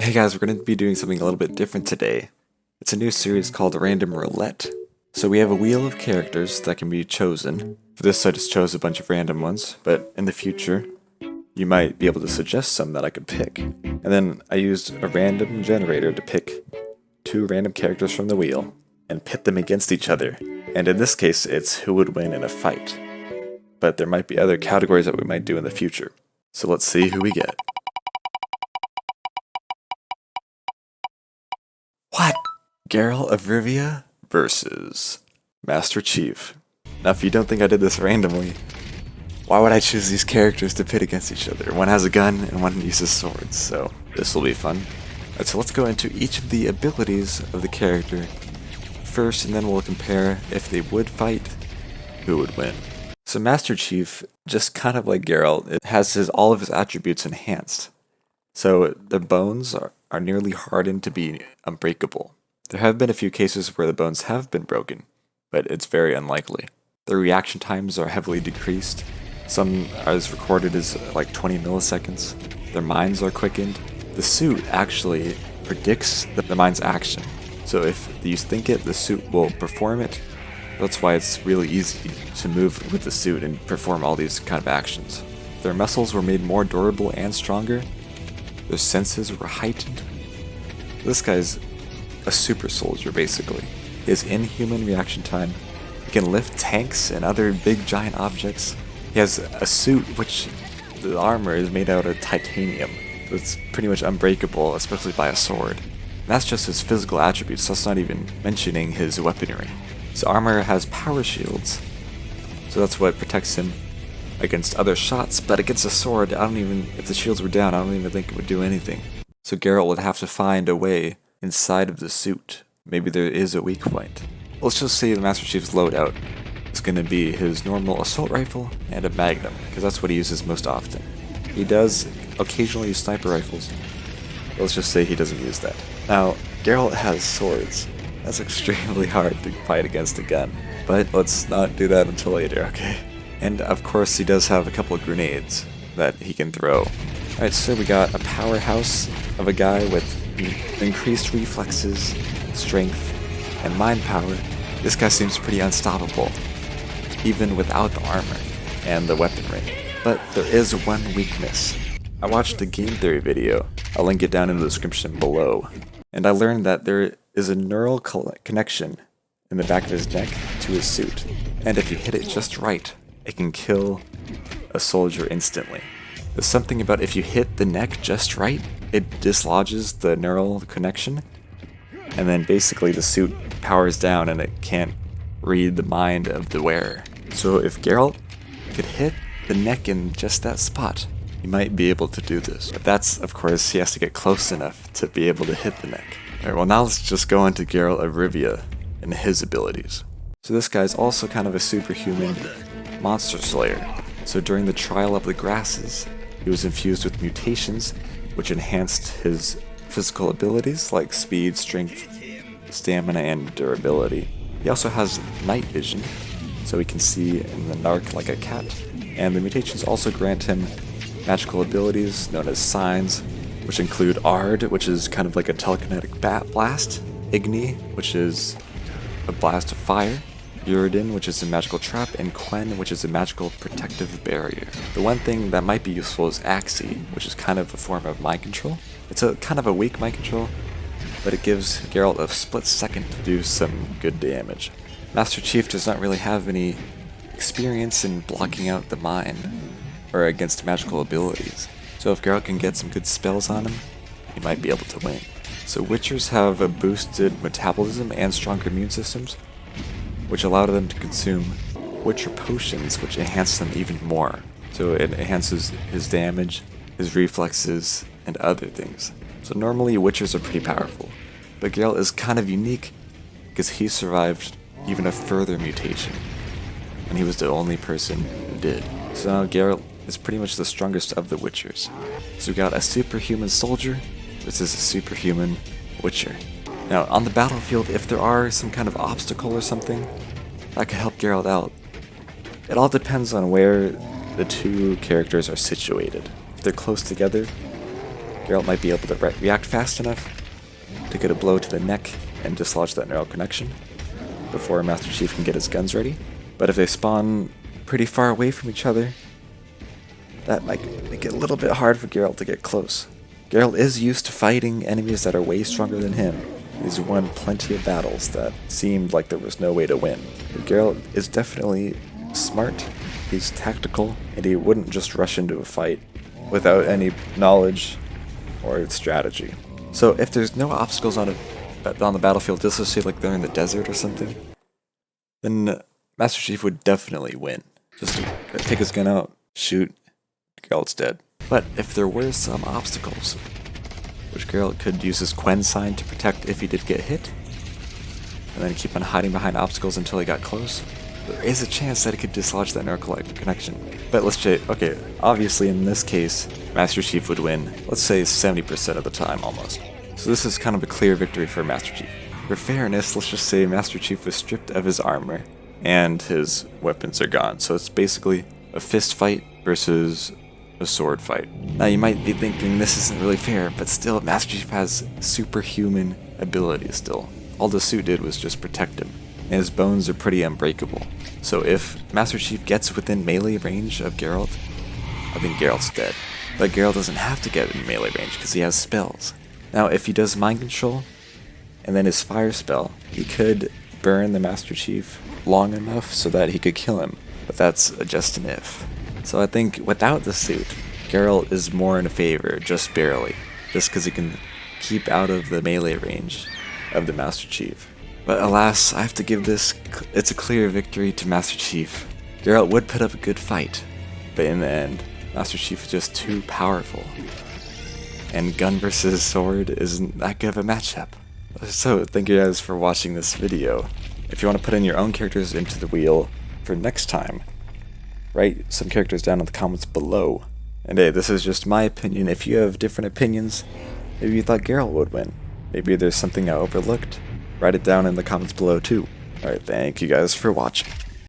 Hey guys, we're going to be doing something a little bit different today. It's a new series called Random Roulette. So we have a wheel of characters that can be chosen. For this I just chose a bunch of random ones, but in the future, you might be able to suggest some that I could pick. And then I used a random generator to pick two random characters from the wheel and pit them against each other. And in this case, it's who would win in a fight. But there might be other categories that we might do in the future. So let's see who we get. What? Geralt of Rivia versus Master Chief. Now if you don't think I did this randomly, why would I choose these characters to pit against each other? One has a gun and one uses swords, so this will be fun. Alright, so let's go into each of the abilities of the character first, and then we'll compare if they would fight, who would win. So Master Chief, just kind of like Geralt, it has all of his attributes enhanced. So the bones are nearly hardened to be unbreakable. There have been a few cases where the bones have been broken, but it's very unlikely. The reaction times are heavily decreased. Some are as recorded as like 20 milliseconds. Their minds are quickened. The suit actually predicts the mind's action. So if you think it, the suit will perform it. That's why it's really easy to move with the suit and perform all these kind of actions. Their muscles were made more durable and stronger. Their senses were heightened. This guy's a super soldier, basically. His inhuman reaction time. He can lift tanks and other big giant objects. He has a suit which the armor is made out of titanium. So it's pretty much unbreakable, especially by a sword. And that's just his physical attributes, that's not even mentioning his weaponry. His armor has power shields, so that's what protects him against other shots, but against a sword, if the shields were down, I don't even think it would do anything. So Geralt would have to find a way inside of the suit. Maybe there is a weak point. Let's just say the Master Chief's loadout is going to be his normal assault rifle and a magnum, because that's what he uses most often. He does occasionally use sniper rifles. Let's just say he doesn't use that. Now, Geralt has swords. That's extremely hard to fight against a gun, but let's not do that until later, okay? And of course he does have a couple of grenades that he can throw. Alright, so we got a powerhouse of a guy with increased reflexes, strength, and mind power. This guy seems pretty unstoppable, even without the armor and the weaponry. But there is one weakness. I watched a game theory video, I'll link it down in the description below, and I learned that there is a neural connection in the back of his neck to his suit, and if you hit it just right, it can kill a soldier instantly. There's something about if you hit the neck just right, it dislodges the neural connection, and then basically the suit powers down and it can't read the mind of the wearer. So if Geralt could hit the neck in just that spot, he might be able to do this. But that's, of course, he has to get close enough to be able to hit the neck. Alright, well now let's just go into Geralt of Rivia and his abilities. So this guy's also kind of a superhuman monster slayer. So during the trial of the grasses, he was infused with mutations which enhanced his physical abilities like speed, strength, stamina, and durability. He also has night vision, so he can see in the dark like a cat. And the mutations also grant him magical abilities known as signs, which include Ard, which is kind of like a telekinetic blast, Igni, which is a blast of fire, Uridin, which is a magical trap, and Quen, which is a magical protective barrier. The one thing that might be useful is Axii, which is kind of a form of mind control. It's a kind of a weak mind control, but it gives Geralt a split second to do some good damage. Master Chief does not really have any experience in blocking out the mind, or against magical abilities. So if Geralt can get some good spells on him, he might be able to win. So Witchers have a boosted metabolism and stronger immune systems, which allow them to consume Witcher potions, which enhance them even more. So it enhances his damage, his reflexes, and other things. So normally Witchers are pretty powerful, but Geralt is kind of unique because he survived even a further mutation, and he was the only person who did. So now Geralt is pretty much the strongest of the Witchers. So we got a superhuman soldier versus a superhuman Witcher. Now, on the battlefield, if there are some kind of obstacle or something, that could help Geralt out. It all depends on where the two characters are situated. If they're close together, Geralt might be able to react fast enough to get a blow to the neck and dislodge that neural connection before Master Chief can get his guns ready. But if they spawn pretty far away from each other, that might make it a little bit hard for Geralt to get close. Geralt is used to fighting enemies that are way stronger than him. He's won plenty of battles that seemed like there was no way to win. But Geralt is definitely smart, he's tactical, and he wouldn't just rush into a fight without any knowledge or strategy. So if there's no obstacles on the battlefield, just to say like they're in the desert or something, then Master Chief would definitely win. Just take his gun out, shoot, Geralt's dead. But if there were some obstacles, which Geralt could use his Quen sign to protect if he did get hit, and then keep on hiding behind obstacles until he got close, there is a chance that he could dislodge that neural connection. But let's say, okay, obviously in this case, Master Chief would win, let's say 70% of the time almost. So this is kind of a clear victory for Master Chief. For fairness, let's just say Master Chief was stripped of his armor, and his weapons are gone. So it's basically a fist fight versus a sword fight. Now you might be thinking this isn't really fair, but still, Master Chief has superhuman abilities still. All the suit did was just protect him, and his bones are pretty unbreakable. So if Master Chief gets within melee range of Geralt, I think Geralt's dead. But Geralt doesn't have to get in melee range because he has spells. Now if he does mind control, and then his fire spell, he could burn the Master Chief long enough so that he could kill him, but that's just an if. So I think without the suit, Geralt is more in favor, just barely, just because he can keep out of the melee range of the Master Chief. But alas, I have to give this, it's a clear victory to Master Chief. Geralt would put up a good fight, but in the end, Master Chief is just too powerful. And gun versus sword isn't that good of a matchup. So thank you guys for watching this video. If you want to put in your own characters into the wheel for next time, write some characters down in the comments below. And hey, this is just my opinion. If you have different opinions, maybe you thought Geralt would win. Maybe there's something I overlooked. Write it down in the comments below too. Alright, thank you guys for watching.